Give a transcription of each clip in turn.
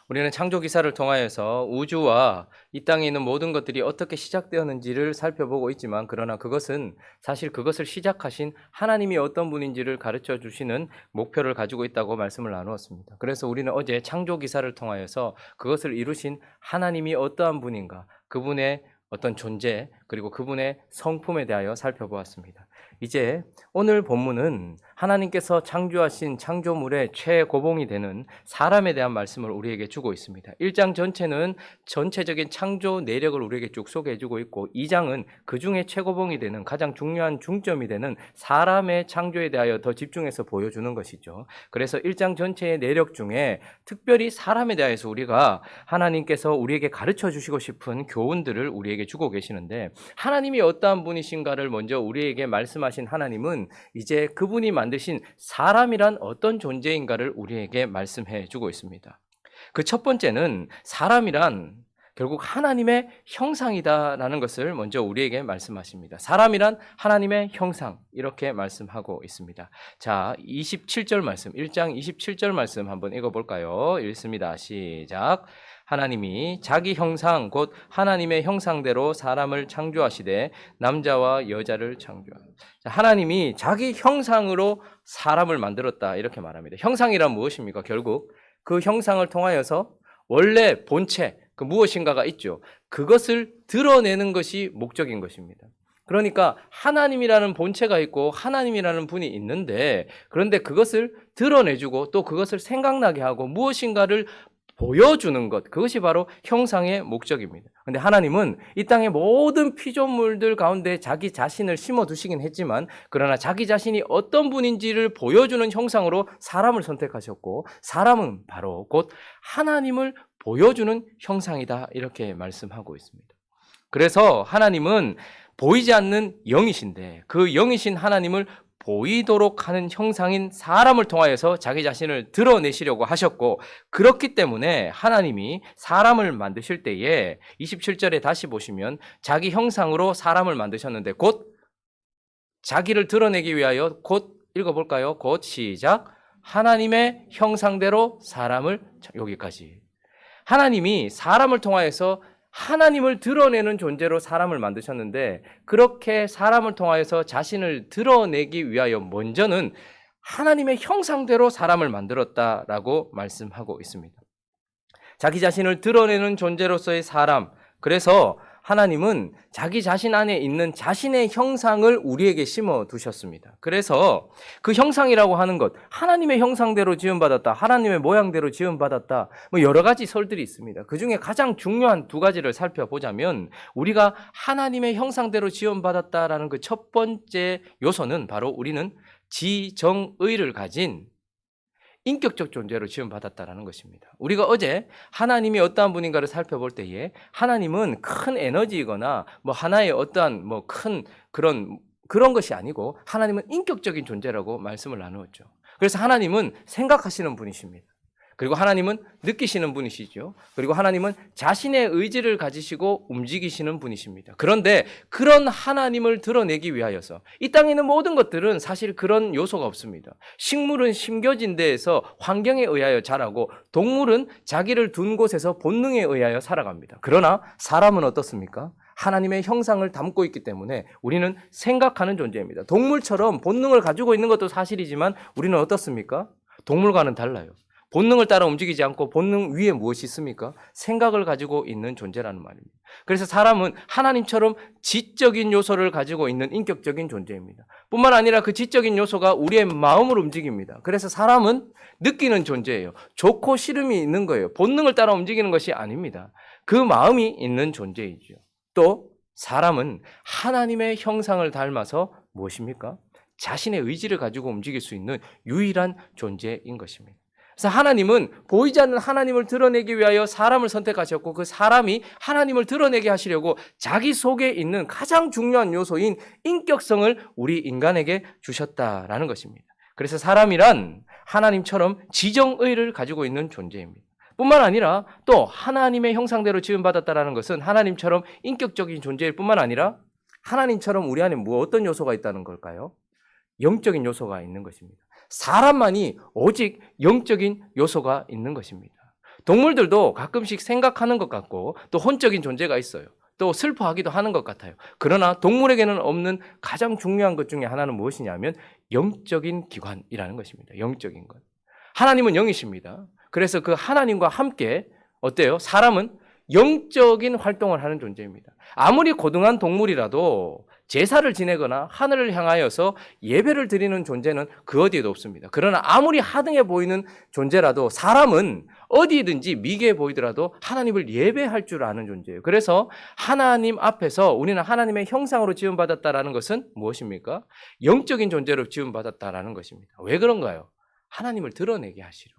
우리는 창조 기사를 통하여서 우주와 이 땅에 있는 모든 것들이 어떻게 시작되었는지를 살펴보고 있지만, 그러나 그것은 사실 그것을 시작하신 하나님이 어떤 분인지를 가르쳐 주시는 목표를 가지고 있다고 말씀을 나누었습니다. 그래서 우리는 어제 창조 기사를 통하여서 그것을 이루신 하나님이 어떠한 분인가, 그분의 어떤 존재, 그리고 그분의 성품에 대하여 살펴보았습니다. 이제 오늘 본문은 하나님께서 창조하신 창조물의 최고봉이 되는 사람에 대한 말씀을 우리에게 주고 있습니다. 1장 전체는 전체적인 창조 내력을 우리에게 쭉 소개해 주고 있고, 2장은 그 중에 최고봉이 되는 가장 중요한 중점이 되는 사람의 창조에 대하여 더 집중해서 보여주는 것이죠. 그래서 1장 전체의 내력 중에 특별히 사람에 대해서 우리가 하나님께서 우리에게 가르쳐 주시고 싶은 교훈들을 우리에게 주고 계시는데, 하나님이 어떠한 분이신가를 먼저 우리에게 말씀하신 하나님은 이제 그분이 만드신 사람이란 어떤 존재인가를 우리에게 말씀해 주고 있습니다. 그 첫 번째는 사람이란 결국 하나님의 형상이다라는 것을 먼저 우리에게 말씀하십니다. 사람이란 하나님의 형상, 이렇게 말씀하고 있습니다. 자, 27절 말씀, 1장 27절 말씀 한번 읽어볼까요? 읽습니다. 시작. 하나님이 자기 형상 곧 하나님의 형상대로 사람을 창조하시되 남자와 여자를 창조하셨다. 하나님이 자기 형상으로 사람을 만들었다, 이렇게 말합니다. 형상이란 무엇입니까? 결국 그 형상을 통하여서 원래 본체, 그 무엇인가가 있죠. 그것을 드러내는 것이 목적인 것입니다. 그러니까 하나님이라는 본체가 있고 하나님이라는 분이 있는데, 그런데 그것을 드러내주고 또 그것을 생각나게 하고 무엇인가를 보여주는 것, 그것이 바로 형상의 목적입니다. 그런데 하나님은 이 땅의 모든 피조물들 가운데 자기 자신을 심어두시긴 했지만, 그러나 자기 자신이 어떤 분인지를 보여주는 형상으로 사람을 선택하셨고, 사람은 바로 곧 하나님을 보여주는 형상이다, 이렇게 말씀하고 있습니다. 그래서 하나님은 보이지 않는 영이신데, 그 영이신 하나님을 보이도록 하는 형상인 사람을 통하여서 자기 자신을 드러내시려고 하셨고, 그렇기 때문에 하나님이 사람을 만드실 때에 27절에 다시 보시면 자기 형상으로 사람을 만드셨는데, 곧 자기를 드러내기 위하여, 곧 읽어볼까요? 곧 시작. 하나님의 형상대로 사람을, 여기까지. 하나님이 사람을 통하여서 하나님을 드러내는 존재로 사람을 만드셨는데, 그렇게 사람을 통하여서 자신을 드러내기 위하여 먼저는 하나님의 형상대로 사람을 만들었다라고 말씀하고 있습니다. 자기 자신을 드러내는 존재로서의 사람, 그래서 하나님은 자기 자신 안에 있는 자신의 형상을 우리에게 심어 두셨습니다. 그래서 그 형상이라고 하는 것, 하나님의 형상대로 지음받았다, 하나님의 모양대로 지음받았다, 여러 가지 설들이 있습니다. 그 중에 가장 중요한 두 가지를 살펴보자면, 우리가 하나님의 형상대로 지음받았다라는 그 첫 번째 요소는 바로 우리는 지정의를 가진 인격적 존재로 지음받았다라는 것입니다. 우리가 어제 하나님이 어떠한 분인가를 살펴볼 때에, 하나님은 큰 에너지이거나 하나의 어떠한 큰 그런 것이 아니고, 하나님은 인격적인 존재라고 말씀을 나누었죠. 그래서 하나님은 생각하시는 분이십니다. 그리고 하나님은 느끼시는 분이시죠. 그리고 하나님은 자신의 의지를 가지시고 움직이시는 분이십니다. 그런데 그런 하나님을 드러내기 위하여서, 이 땅에 있는 모든 것들은 사실 그런 요소가 없습니다. 식물은 심겨진 데에서 환경에 의하여 자라고, 동물은 자기를 둔 곳에서 본능에 의하여 살아갑니다. 그러나 사람은 어떻습니까? 하나님의 형상을 담고 있기 때문에 우리는 생각하는 존재입니다. 동물처럼 본능을 가지고 있는 것도 사실이지만, 우리는 어떻습니까? 동물과는 달라요. 본능을 따라 움직이지 않고 본능 위에 무엇이 있습니까? 생각을 가지고 있는 존재라는 말입니다. 그래서 사람은 하나님처럼 지적인 요소를 가지고 있는 인격적인 존재입니다. 뿐만 아니라 그 지적인 요소가 우리의 마음을 움직입니다. 그래서 사람은 느끼는 존재예요. 좋고 싫음이 있는 거예요. 본능을 따라 움직이는 것이 아닙니다. 그 마음이 있는 존재이죠. 또 사람은 하나님의 형상을 닮아서 무엇입니까? 자신의 의지를 가지고 움직일 수 있는 유일한 존재인 것입니다. 그래서 하나님은 보이지 않는 하나님을 드러내기 위하여 사람을 선택하셨고, 그 사람이 하나님을 드러내게 하시려고 자기 속에 있는 가장 중요한 요소인 인격성을 우리 인간에게 주셨다라는 것입니다. 그래서 사람이란 하나님처럼 지정의를 가지고 있는 존재입니다. 뿐만 아니라 또 하나님의 형상대로 지음받았다라는 것은 하나님처럼 인격적인 존재일 뿐만 아니라, 하나님처럼 우리 안에 어떤 요소가 있다는 걸까요? 영적인 요소가 있는 것입니다. 사람만이 오직 영적인 요소가 있는 것입니다. 동물들도 가끔씩 생각하는 것 같고 또 혼적인 존재가 있어요. 또 슬퍼하기도 하는 것 같아요. 그러나 동물에게는 없는 가장 중요한 것 중에 하나는 무엇이냐면 영적인 기관이라는 것입니다. 영적인 것. 하나님은 영이십니다. 그래서 그 하나님과 함께 어때요? 사람은 영적인 활동을 하는 존재입니다. 아무리 고등한 동물이라도 제사를 지내거나 하늘을 향하여서 예배를 드리는 존재는 그 어디에도 없습니다. 그러나 아무리 하등해 보이는 존재라도 사람은 어디든지 미개해 보이더라도 하나님을 예배할 줄 아는 존재예요. 그래서 하나님 앞에서 우리는 하나님의 형상으로 지음받았다라는 것은 무엇입니까? 영적인 존재로 지음받았다라는 것입니다. 왜 그런가요? 하나님을 드러내게 하시려.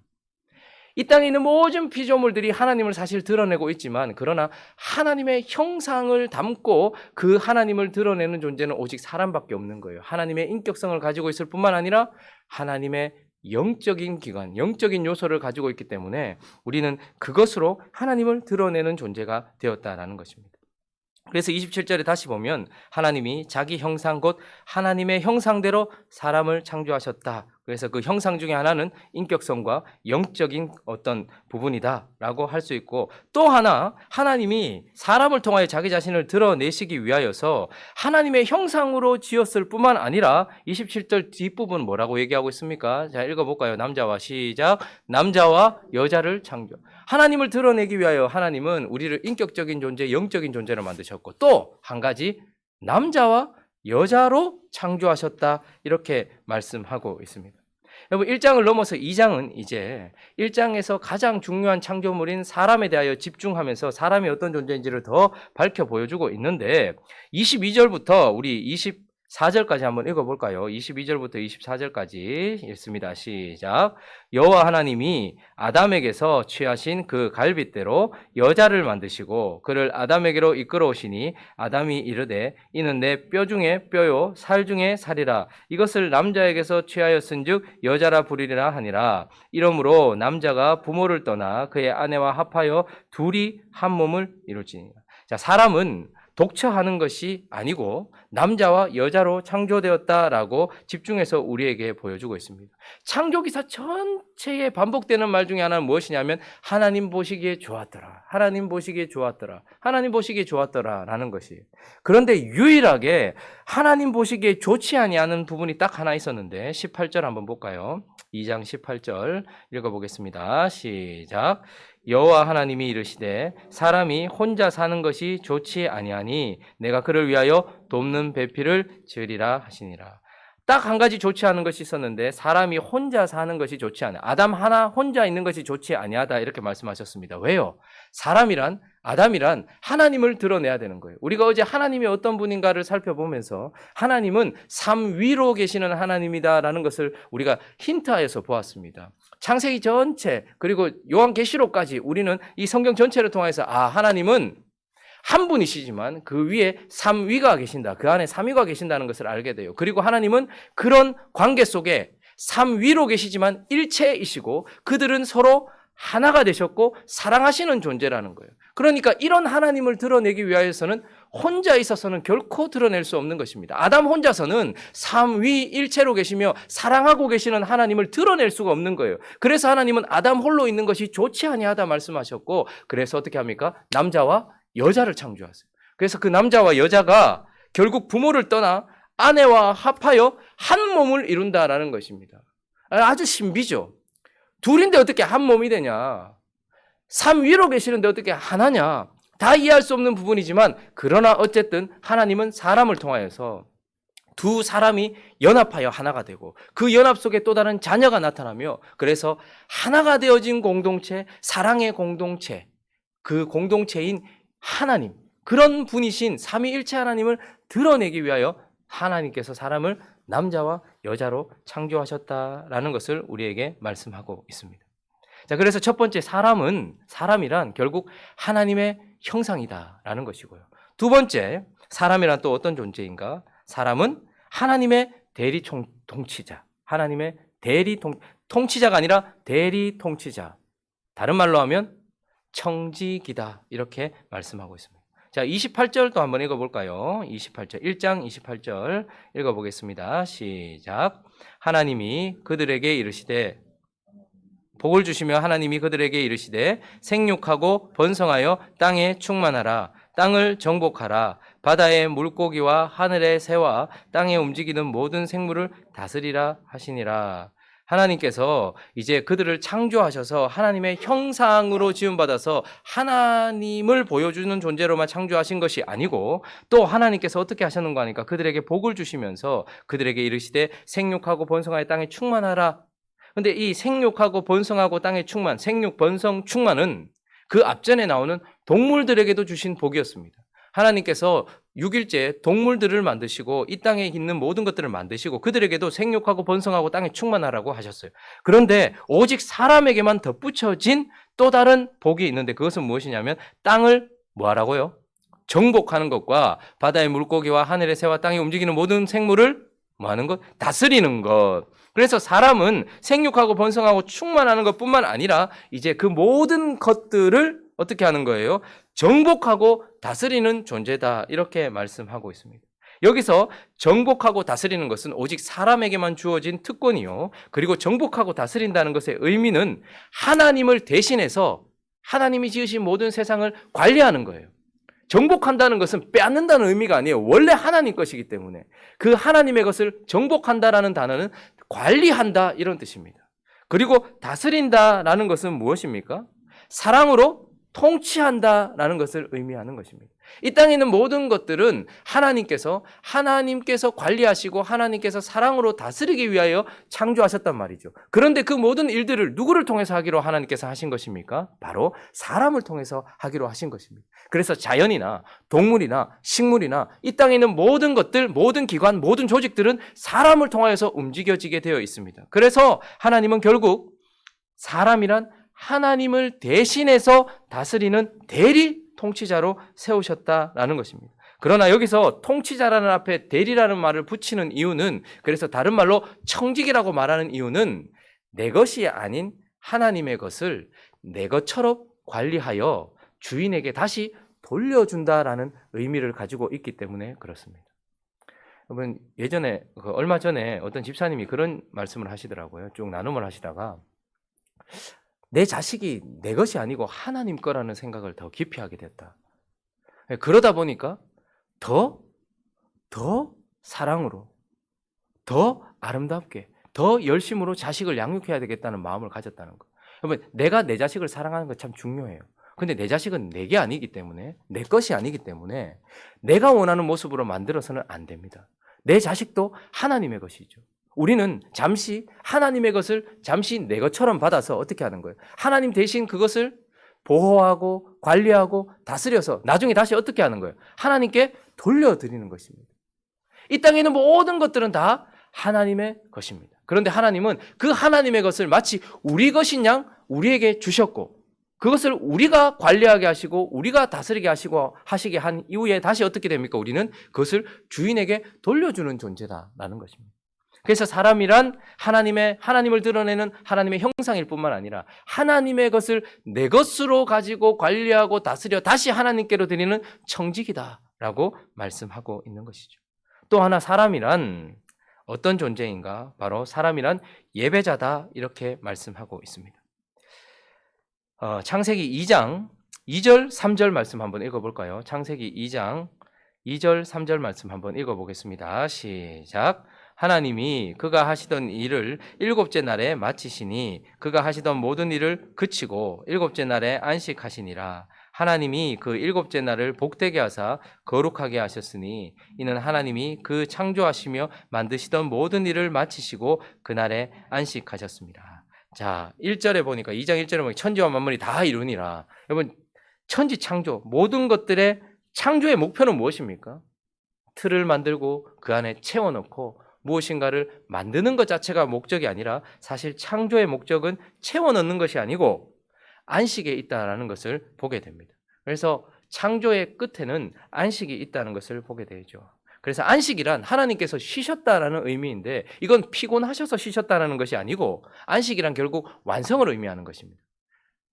이 땅에 있는 모든 피조물들이 하나님을 사실 드러내고 있지만 그러나 하나님의 형상을 담고 그 하나님을 드러내는 존재는 오직 사람밖에 없는 거예요. 하나님의 인격성을 가지고 있을 뿐만 아니라 하나님의 영적인 기관, 영적인 요소를 가지고 있기 때문에 우리는 그것으로 하나님을 드러내는 존재가 되었다라는 것입니다. 그래서 27절에 다시 보면 하나님이 자기 형상 곧 하나님의 형상대로 사람을 창조하셨다. 그래서 그 형상 중에 하나는 인격성과 영적인 어떤 부분이다라고 할 수 있고 또 하나 하나님이 사람을 통하여 자기 자신을 드러내시기 위하여서 하나님의 형상으로 지었을 뿐만 아니라 27절 뒷부분 뭐라고 얘기하고 있습니까? 자, 읽어볼까요? 남자와 시작. 남자와 여자를 창조. 하나님을 드러내기 위하여 하나님은 우리를 인격적인 존재, 영적인 존재로 만드셨고 또 한 가지 남자와 여자로 창조하셨다 이렇게 말씀하고 있습니다. 여러분 1장을 넘어서 2장은 이제 1장에서 가장 중요한 창조물인 사람에 대하여 집중하면서 사람이 어떤 존재인지를 더 밝혀 보여주고 있는데 22절부터 우리 24절까지 한번 읽어볼까요? 22절부터 24절까지 읽습니다. 시작. 여호와 하나님이 아담에게서 취하신 그 갈빗대로 여자를 만드시고 그를 아담에게로 이끌어 오시니 아담이 이르되 이는 내 뼈 중에 뼈요 살 중에 살이라 이것을 남자에게서 취하였은즉 여자라 부르리라 하니라. 이러므로 남자가 부모를 떠나 그의 아내와 합하여 둘이 한 몸을 이룰지니라. 자, 사람은 독처하는 것이 아니고 남자와 여자로 창조되었다라고 집중해서 우리에게 보여주고 있습니다. 창조기사 전체에 반복되는 말 중에 하나는 무엇이냐면 하나님 보시기에 좋았더라. 하나님 보시기에 좋았더라. 하나님 보시기에 좋았더라 라는 것이에요. 그런데 유일하게 하나님 보시기에 좋지 아니하는 부분이 딱 하나 있었는데 18절 한번 볼까요? 2장 18절 읽어보겠습니다. 시작. 여호와 하나님이 이르시되 사람이 혼자 사는 것이 좋지 아니하니 내가 그를 위하여 돕는 배필을 지으리라 하시니라. 딱 한 가지 좋지 않은 것이 있었는데 사람이 혼자 사는 것이 좋지 않아. 아담 하나 혼자 있는 것이 좋지 아니하다 이렇게 말씀하셨습니다. 왜요? 사람이란 아담이란 하나님을 드러내야 되는 거예요. 우리가 어제 하나님이 어떤 분인가를 살펴보면서 하나님은 삶 위로 계시는 하나님이다라는 것을 우리가 힌트하여서 보았습니다. 창세기 전체 그리고 요한계시록까지 우리는 이 성경 전체를 통해서 하나님은 한 분이시지만 그 위에 삼위가 계신다. 그 안에 삼위가 계신다는 것을 알게 돼요. 그리고 하나님은 그런 관계 속에 삼위로 계시지만 일체이시고 그들은 서로 하나가 되셨고 사랑하시는 존재라는 거예요. 그러니까 이런 하나님을 드러내기 위하여서는 혼자 있어서는 결코 드러낼 수 없는 것입니다. 아담 혼자서는 삼위일체로 계시며 사랑하고 계시는 하나님을 드러낼 수가 없는 거예요. 그래서 하나님은 아담 홀로 있는 것이 좋지 아니하다 말씀하셨고 그래서 어떻게 합니까? 남자와 여자를 창조하세요. 그래서 그 남자와 여자가 결국 부모를 떠나 아내와 합하여 한 몸을 이룬다라는 것입니다. 아주 신비죠. 둘인데 어떻게 한 몸이 되냐? 삼위로 계시는데 어떻게 하나냐? 다 이해할 수 없는 부분이지만 그러나 어쨌든 하나님은 사람을 통하여서 두 사람이 연합하여 하나가 되고 그 연합 속에 또 다른 자녀가 나타나며 그래서 하나가 되어진 공동체, 사랑의 공동체, 그 공동체인 하나님, 그런 분이신 삼위일체 하나님을 드러내기 위하여 하나님께서 사람을 남자와 여자로 창조하셨다라는 것을 우리에게 말씀하고 있습니다. 자, 그래서 첫 번째 사람이란 결국 하나님의 형상이다라는 것이고요. 두 번째, 사람이란 또 어떤 존재인가? 사람은 하나님의 대리 통치자, 하나님의 통치자가 아니라 대리 통치자. 다른 말로 하면 청지기다 이렇게 말씀하고 있습니다. 자, 28절도 한번 읽어볼까요? 28절, 1장 28절 읽어보겠습니다. 시작. 하나님이 그들에게 이르시되 복을 주시며 하나님이 그들에게 이르시되 생육하고 번성하여 땅에 충만하라. 땅을 정복하라. 바다의 물고기와 하늘의 새와 땅에 움직이는 모든 생물을 다스리라 하시니라. 하나님께서 이제 그들을 창조하셔서 하나님의 형상으로 지음받아서 하나님을 보여주는 존재로만 창조하신 것이 아니고 또 하나님께서 어떻게 하셨는가 하니까 그들에게 복을 주시면서 그들에게 이르시되 생육하고 번성하여 땅에 충만하라. 근데 이 생육하고 번성하고 땅에 충만, 생육, 번성, 충만은 그 앞전에 나오는 동물들에게도 주신 복이었습니다. 하나님께서 6일째 동물들을 만드시고 이 땅에 있는 모든 것들을 만드시고 그들에게도 생육하고 번성하고 땅에 충만하라고 하셨어요. 그런데 오직 사람에게만 덧붙여진 또 다른 복이 있는데 그것은 무엇이냐면 땅을 뭐하라고요? 정복하는 것과 바다의 물고기와 하늘의 새와 땅에 움직이는 모든 생물을 뭐하는 것? 다스리는 것. 그래서 사람은 생육하고 번성하고 충만하는 것뿐만 아니라 이제 그 모든 것들을 어떻게 하는 거예요? 정복하고 다스리는 존재다. 이렇게 말씀하고 있습니다. 여기서 정복하고 다스리는 것은 오직 사람에게만 주어진 특권이요. 그리고 정복하고 다스린다는 것의 의미는 하나님을 대신해서 하나님이 지으신 모든 세상을 관리하는 거예요. 정복한다는 것은 빼앗는다는 의미가 아니에요. 원래 하나님 것이기 때문에 그 하나님의 것을 정복한다라는 단어는 관리한다 이런 뜻입니다. 그리고 다스린다라는 것은 무엇입니까? 사랑으로 통치한다라는 것을 의미하는 것입니다. 이 땅에 있는 모든 것들은 하나님께서 관리하시고 하나님께서 사랑으로 다스리기 위하여 창조하셨단 말이죠. 그런데 그 모든 일들을 누구를 통해서 하기로 하나님께서 하신 것입니까? 바로 사람을 통해서 하기로 하신 것입니다. 그래서 자연이나 동물이나 식물이나 이 땅에 있는 모든 것들, 모든 기관, 모든 조직들은 사람을 통하여서 움직여지게 되어 있습니다. 그래서 하나님은 결국 사람이란 하나님을 대신해서 다스리는 대리 통치자로 세우셨다라는 것입니다. 그러나 여기서 통치자라는 앞에 대리라는 말을 붙이는 이유는 그래서 다른 말로 청직이라고 말하는 이유는 내 것이 아닌 하나님의 것을 내 것처럼 관리하여 주인에게 다시 돌려준다라는 의미를 가지고 있기 때문에 그렇습니다. 여러분 예전에 얼마 전에 어떤 집사님이 그런 말씀을 하시더라고요. 쭉 나눔을 하시다가 내 자식이 내 것이 아니고 하나님 거라는 생각을 더 깊이 하게 됐다. 그러다 보니까 더 사랑으로, 더 아름답게, 더 열심으로 자식을 양육해야 되겠다는 마음을 가졌다는 거. 여러분, 내가 내 자식을 사랑하는 거 참 중요해요. 근데 내 자식은 내게 아니기 때문에, 내 것이 아니기 때문에 내가 원하는 모습으로 만들어서는 안 됩니다. 내 자식도 하나님의 것이죠. 우리는 잠시 하나님의 것을 잠시 내 것처럼 받아서 어떻게 하는 거예요? 하나님 대신 그것을 보호하고 관리하고 다스려서 나중에 다시 어떻게 하는 거예요? 하나님께 돌려드리는 것입니다. 이 땅에 있는 모든 것들은 다 하나님의 것입니다. 그런데 하나님은 그 하나님의 것을 마치 우리 것인 양 우리에게 주셨고 그것을 우리가 관리하게 하시고 우리가 다스리게 하시게 한 이후에 다시 어떻게 됩니까? 우리는 그것을 주인에게 돌려주는 존재다라는 것입니다. 그래서 사람이란 하나님을 드러내는 하나님의 형상일 뿐만 아니라 하나님의 것을 내 것으로 가지고 관리하고 다스려 다시 하나님께로 드리는 청직이다라고 말씀하고 있는 것이죠. 또 하나 사람이란 어떤 존재인가? 바로 사람이란 예배자다 이렇게 말씀하고 있습니다. 창세기 2장 2절 3절 말씀 한번 읽어볼까요? 창세기 2장 2절 3절 말씀 한번 읽어보겠습니다. 시작. 하나님이 그가 하시던 일을 일곱째 날에 마치시니 그가 하시던 모든 일을 그치고 일곱째 날에 안식하시니라. 하나님이 그 일곱째 날을 복되게 하사 거룩하게 하셨으니 이는 하나님이 그 창조하시며 만드시던 모든 일을 마치시고 그날에 안식하셨습니다. 자, 1절에 보니까 2장 1절에 보니까 천지와 만물이 다 이루니라. 여러분 천지 창조 모든 것들의 창조의 목표는 무엇입니까? 틀을 만들고 그 안에 채워넣고 무엇인가를 만드는 것 자체가 목적이 아니라 사실 창조의 목적은 채워넣는 것이 아니고 안식에 있다는 것을 보게 됩니다. 그래서 창조의 끝에는 안식이 있다는 것을 보게 되죠. 그래서 안식이란 하나님께서 쉬셨다라는 의미인데 이건 피곤하셔서 쉬셨다는 것이 아니고 안식이란 결국 완성을 의미하는 것입니다.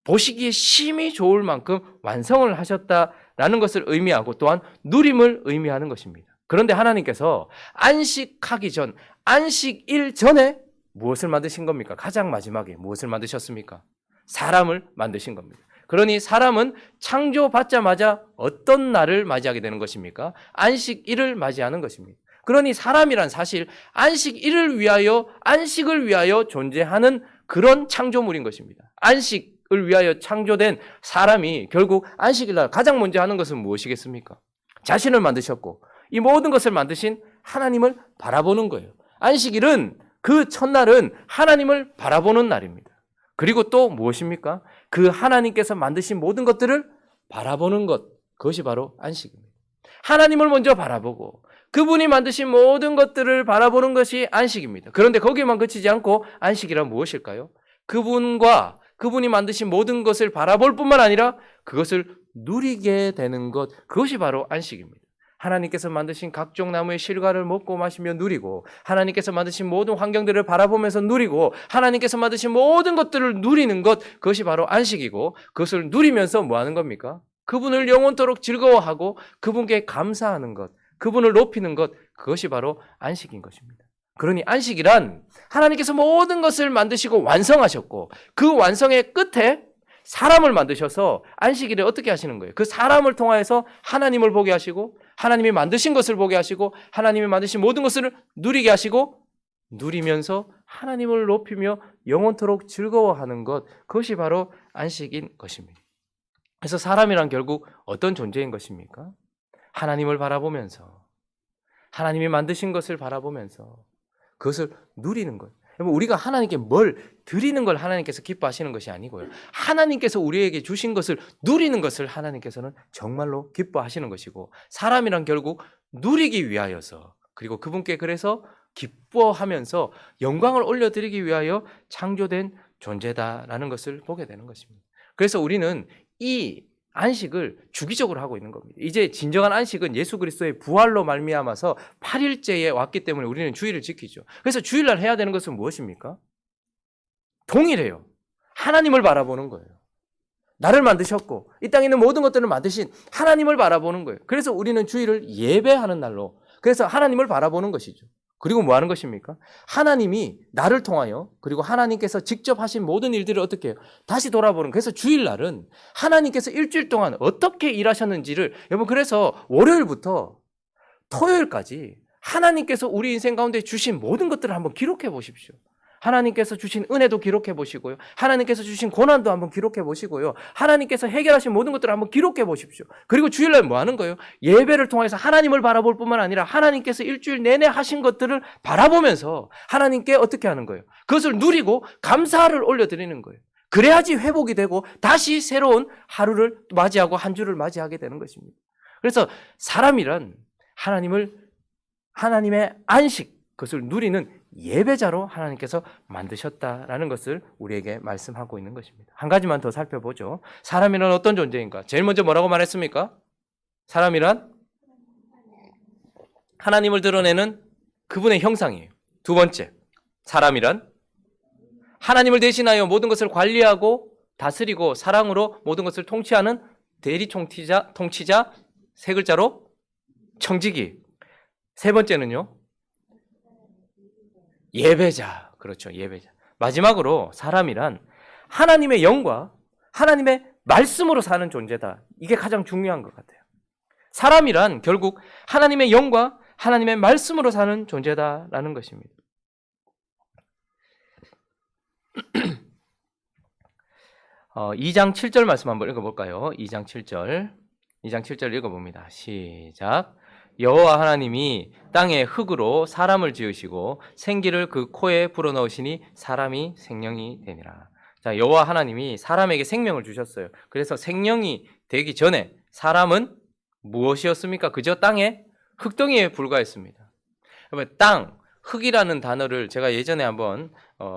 보시기에 심히 좋을 만큼 완성을 하셨다라는 것을 의미하고 또한 누림을 의미하는 것입니다. 그런데 하나님께서 안식하기 전, 안식일 전에 무엇을 만드신 겁니까? 가장 마지막에 무엇을 만드셨습니까? 사람을 만드신 겁니다. 그러니 사람은 창조받자마자 어떤 날을 맞이하게 되는 것입니까? 안식일을 맞이하는 것입니다. 그러니 사람이란 사실 안식일을 위하여, 안식을 위하여 존재하는 그런 창조물인 것입니다. 안식을 위하여 창조된 사람이 결국 안식일날 가장 먼저 하는 것은 무엇이겠습니까? 자신을 만드셨고 이 모든 것을 만드신 하나님을 바라보는 거예요. 안식일은 그 첫날은 하나님을 바라보는 날입니다. 그리고 또 무엇입니까? 그 하나님께서 만드신 모든 것들을 바라보는 것, 그것이 바로 안식입니다. 하나님을 먼저 바라보고 그분이 만드신 모든 것들을 바라보는 것이 안식입니다. 그런데 거기만 그치지 않고 안식이란 무엇일까요? 그분과 그분이 만드신 모든 것을 바라볼 뿐만 아니라 그것을 누리게 되는 것, 그것이 바로 안식입니다. 하나님께서 만드신 각종 나무의 실과를 먹고 마시며 누리고 하나님께서 만드신 모든 환경들을 바라보면서 누리고 하나님께서 만드신 모든 것들을 누리는 것, 그것이 바로 안식이고 그것을 누리면서 뭐 하는 겁니까? 그분을 영원토록 즐거워하고 그분께 감사하는 것, 그분을 높이는 것, 그것이 바로 안식인 것입니다. 그러니 안식이란 하나님께서 모든 것을 만드시고 완성하셨고 그 완성의 끝에 사람을 만드셔서 안식일에 어떻게 하시는 거예요? 그 사람을 통하여서 하나님을 보게 하시고 하나님이 만드신 것을 보게 하시고 하나님이 만드신 모든 것을 누리게 하시고 누리면서 하나님을 높이며 영원토록 즐거워하는 것, 그것이 바로 안식인 것입니다. 그래서 사람이란 결국 어떤 존재인 것입니까? 하나님을 바라보면서 하나님이 만드신 것을 바라보면서 그것을 누리는 것. 우리가 하나님께 뭘 드리는 걸 하나님께서 기뻐하시는 것이 아니고요. 하나님께서 우리에게 주신 것을 누리는 것을 하나님께서는 정말로 기뻐하시는 것이고 사람이란 결국 누리기 위하여서 그리고 그분께 그래서 기뻐하면서 영광을 올려드리기 위하여 창조된 존재다라는 것을 보게 되는 것입니다. 그래서 우리는 이 안식을 주기적으로 하고 있는 겁니다. 이제 진정한 안식은 예수 그리스도의 부활로 말미암아서 8일째에 왔기 때문에 우리는 주일을 지키죠. 그래서 주일날 해야 되는 것은 무엇입니까? 동일해요. 하나님을 바라보는 거예요. 나를 만드셨고 이 땅에 있는 모든 것들을 만드신 하나님을 바라보는 거예요. 그래서 우리는 주일을 예배하는 날로, 그래서 하나님을 바라보는 것이죠. 그리고 뭐 하는 것입니까? 하나님이 나를 통하여 그리고 하나님께서 직접 하신 모든 일들을 어떻게 해요? 다시 돌아보는. 그래서 주일날은 하나님께서 일주일 동안 어떻게 일하셨는지를, 여러분 그래서 월요일부터 토요일까지 하나님께서 우리 인생 가운데 주신 모든 것들을 한번 기록해 보십시오. 하나님께서 주신 은혜도 기록해 보시고요. 하나님께서 주신 고난도 한번 기록해 보시고요. 하나님께서 해결하신 모든 것들을 한번 기록해 보십시오. 그리고 주일날 뭐 하는 거예요? 예배를 통해서 하나님을 바라볼 뿐만 아니라 하나님께서 일주일 내내 하신 것들을 바라보면서 하나님께 어떻게 하는 거예요? 그것을 누리고 감사를 올려드리는 거예요. 그래야지 회복이 되고 다시 새로운 하루를 맞이하고 한 주를 맞이하게 되는 것입니다. 그래서 사람이란 하나님의 안식, 그것을 누리는 예배자로 하나님께서 만드셨다라는 것을 우리에게 말씀하고 있는 것입니다. 한 가지만 더 살펴보죠. 사람이란 어떤 존재인가? 제일 먼저 뭐라고 말했습니까? 사람이란 하나님을 드러내는 그분의 형상이에요. 두 번째, 사람이란 하나님을 대신하여 모든 것을 관리하고 다스리고 사랑으로 모든 것을 통치하는 대리 통치자, 세 글자로 청지기. 세 번째는요, 예배자. 그렇죠. 예배자. 마지막으로 사람이란 하나님의 영과 하나님의 말씀으로 사는 존재다. 이게 가장 중요한 것 같아요. 사람이란 결국 하나님의 영과 하나님의 말씀으로 사는 존재다라는 것입니다. 2장 7절 말씀 한번 읽어볼까요? 2장 7절 읽어봅니다. 시작. 여호와 하나님이 땅의 흙으로 사람을 지으시고 생기를 그 코에 불어넣으시니 사람이 생명이 되니라. 자, 여호와 하나님이 사람에게 생명을 주셨어요. 그래서 생명이 되기 전에 사람은 무엇이었습니까? 그저 땅의 흙덩이에 불과했습니다. 땅, 흙이라는 단어를 제가 예전에 한번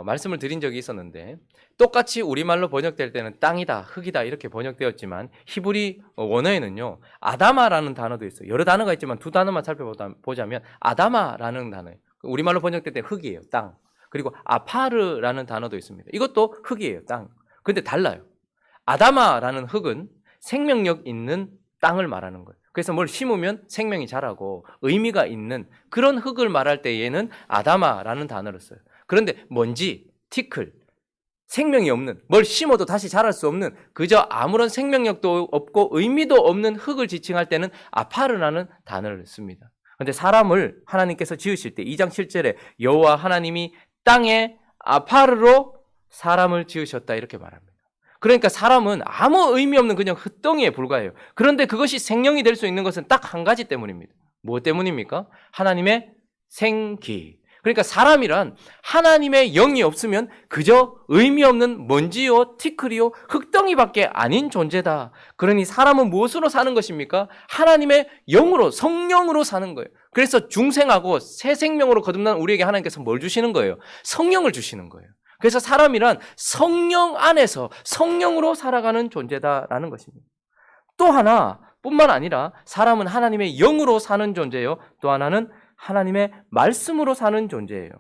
말씀을 드린 적이 있었는데, 똑같이 우리말로 번역될 때는 땅이다, 흙이다 이렇게 번역되었지만 히브리 원어에는요, 아다마라는 단어도 있어요. 여러 단어가 있지만 두 단어만 살펴보자면 아다마라는 단어예요. 우리말로 번역될 때 흙이에요, 땅. 그리고 아파르라는 단어도 있습니다. 이것도 흙이에요, 땅. 근데 달라요. 아다마라는 흙은 생명력 있는 땅을 말하는 거예요. 그래서 뭘 심으면 생명이 자라고 의미가 있는 그런 흙을 말할 때 얘는 아다마라는 단어를 써요. 그런데 먼지, 티클, 생명이 없는, 뭘 심어도 다시 자랄 수 없는, 그저 아무런 생명력도 없고 의미도 없는 흙을 지칭할 때는 아파르라는 단어를 씁니다. 그런데 사람을 하나님께서 지으실 때 2장 7절에 여호와 하나님이 땅에 아파르로 사람을 지으셨다 이렇게 말합니다. 그러니까 사람은 아무 의미 없는 그냥 흙덩이에 불과해요. 그런데 그것이 생명이 될 수 있는 것은 딱 한 가지 때문입니다. 무엇 때문입니까? 하나님의 생기. 그러니까 사람이란 하나님의 영이 없으면 그저 의미 없는 먼지요, 티끌이요, 흙덩이밖에 아닌 존재다. 그러니 사람은 무엇으로 사는 것입니까? 하나님의 영으로, 성령으로 사는 거예요. 그래서 중생하고 새 생명으로 거듭난 우리에게 하나님께서 뭘 주시는 거예요? 성령을 주시는 거예요. 그래서 사람이란 성령 안에서 성령으로 살아가는 존재다라는 것입니다. 또 하나 뿐만 아니라 사람은 하나님의 영으로 사는 존재예요. 또 하나는 하나님의 말씀으로 사는 존재예요.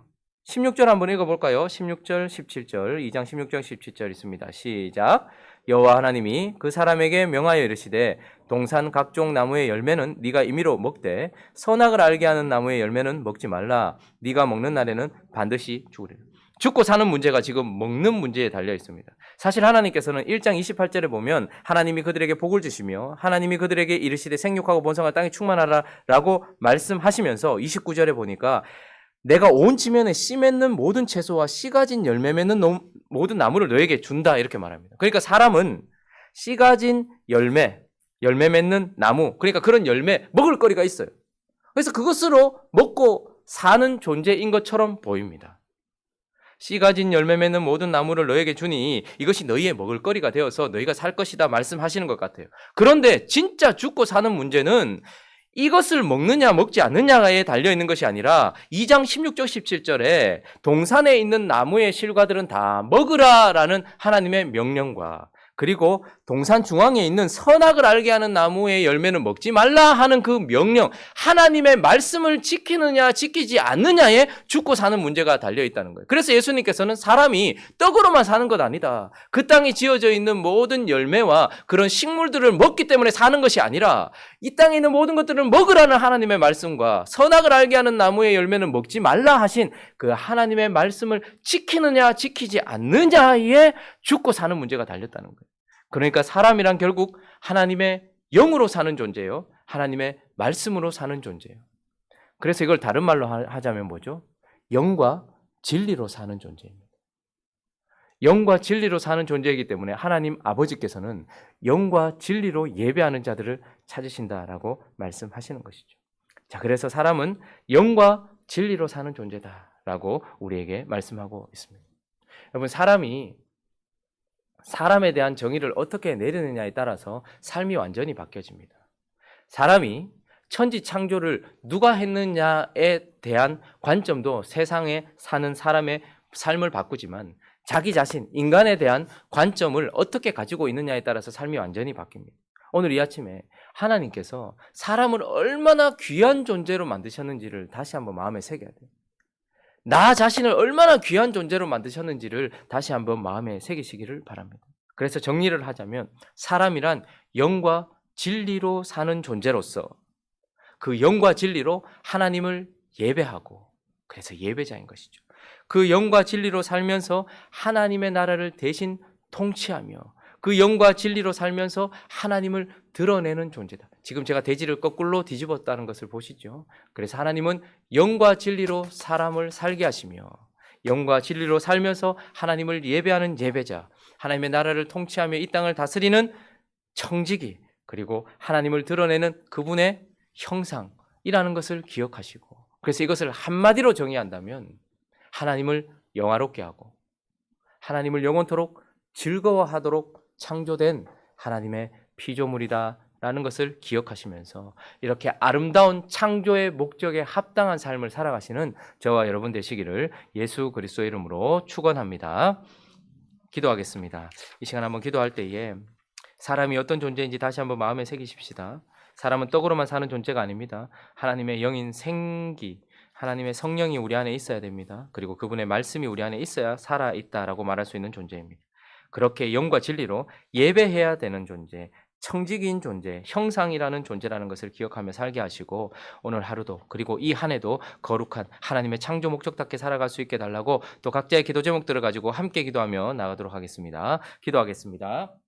16절 한번 읽어볼까요? 16절, 17절, 2장 16절, 17절 있습니다. 시작. 여호와 하나님이 그 사람에게 명하여 이르시되 동산 각종 나무의 열매는 네가 임의로 먹되 선악을 알게 하는 나무의 열매는 먹지 말라. 네가 먹는 날에는 반드시 죽으리라. 죽고 사는 문제가 지금 먹는 문제에 달려 있습니다. 사실 하나님께서는 1장 28절에 보면 하나님이 그들에게 복을 주시며 하나님이 그들에게 이르시되 생육하고 번성할 땅에 충만하라 라고 말씀하시면서 29절에 보니까 내가 온 지면에 씨 맺는 모든 채소와 씨 가진 열매 맺는 모든 나무를 너에게 준다 이렇게 말합니다. 그러니까 사람은 씨 가진 열매 맺는 나무, 그러니까 그런 열매 먹을 거리가 있어요. 그래서 그것으로 먹고 사는 존재인 것처럼 보입니다. 씨 가진 열매 맺는 모든 나무를 너에게 주니 이것이 너희의 먹을거리가 되어서 너희가 살 것이다 말씀하시는 것 같아요. 그런데 진짜 죽고 사는 문제는 이것을 먹느냐 먹지 않느냐에 달려있는 것이 아니라 2장 16절 17절에 동산에 있는 나무의 실과들은 다 먹으라라는 하나님의 명령과 그리고 동산 중앙에 있는 선악을 알게 하는 나무의 열매는 먹지 말라 하는 그 명령, 하나님의 말씀을 지키느냐 지키지 않느냐에 죽고 사는 문제가 달려있다는 거예요. 그래서 예수님께서는 사람이 떡으로만 사는 것 아니다. 그 땅에 지어져 있는 모든 열매와 그런 식물들을 먹기 때문에 사는 것이 아니라 이 땅에 있는 모든 것들을 먹으라는 하나님의 말씀과 선악을 알게 하는 나무의 열매는 먹지 말라 하신 그 하나님의 말씀을 지키느냐 지키지 않느냐에 죽고 사는 문제가 달렸다는 거예요. 그러니까 사람이란 결국 하나님의 영으로 사는 존재예요. 하나님의 말씀으로 사는 존재예요. 그래서 이걸 다른 말로 하자면 뭐죠? 영과 진리로 사는 존재입니다. 영과 진리로 사는 존재이기 때문에 하나님 아버지께서는 영과 진리로 예배하는 자들을 찾으신다라고 말씀하시는 것이죠. 자, 그래서 사람은 영과 진리로 사는 존재다라고 우리에게 말씀하고 있습니다. 여러분, 사람에 대한 정의를 어떻게 내리느냐에 따라서 삶이 완전히 바뀌어집니다. 사람이 천지 창조를 누가 했느냐에 대한 관점도 세상에 사는 사람의 삶을 바꾸지만 자기 자신, 인간에 대한 관점을 어떻게 가지고 있느냐에 따라서 삶이 완전히 바뀝니다. 오늘 이 아침에 하나님께서 사람을 얼마나 귀한 존재로 만드셨는지를 다시 한번 마음에 새겨야 돼요. 나 자신을 얼마나 귀한 존재로 만드셨는지를 다시 한번 마음에 새기시기를 바랍니다. 그래서 정리를 하자면 사람이란 영과 진리로 사는 존재로서 그 영과 진리로 하나님을 예배하고 그래서 예배자인 것이죠. 그 영과 진리로 살면서 하나님의 나라를 대신 통치하며 그 영과 진리로 살면서 하나님을 드러내는 존재다. 지금 제가 대지를 거꾸로 뒤집었다는 것을 보시죠. 그래서 하나님은 영과 진리로 사람을 살게 하시며 영과 진리로 살면서 하나님을 예배하는 예배자, 하나님의 나라를 통치하며 이 땅을 다스리는 청지기, 그리고 하나님을 드러내는 그분의 형상이라는 것을 기억하시고 그래서 이것을 한마디로 정의한다면 하나님을 영화롭게 하고 하나님을 영원토록 즐거워하도록 창조된 하나님의 피조물이다라는 것을 기억하시면서 이렇게 아름다운 창조의 목적에 합당한 삶을 살아가시는 저와 여러분 되시기를 예수 그리스도의 이름으로 축원합니다. 기도하겠습니다. 이 시간 한번 기도할 때에 사람이 어떤 존재인지 다시 한번 마음에 새기십시다. 사람은 떡으로만 사는 존재가 아닙니다. 하나님의 영인 생기, 하나님의 성령이 우리 안에 있어야 됩니다. 그리고 그분의 말씀이 우리 안에 있어야 살아있다라고 말할 수 있는 존재입니다. 그렇게 영과 진리로 예배해야 되는 존재, 청지기인 존재, 형상이라는 존재라는 것을 기억하며 살게 하시고 오늘 하루도 그리고 이 한 해도 거룩한 하나님의 창조 목적답게 살아갈 수 있게 달라고 또 각자의 기도 제목들을 가지고 함께 기도하며 나가도록 하겠습니다. 기도하겠습니다.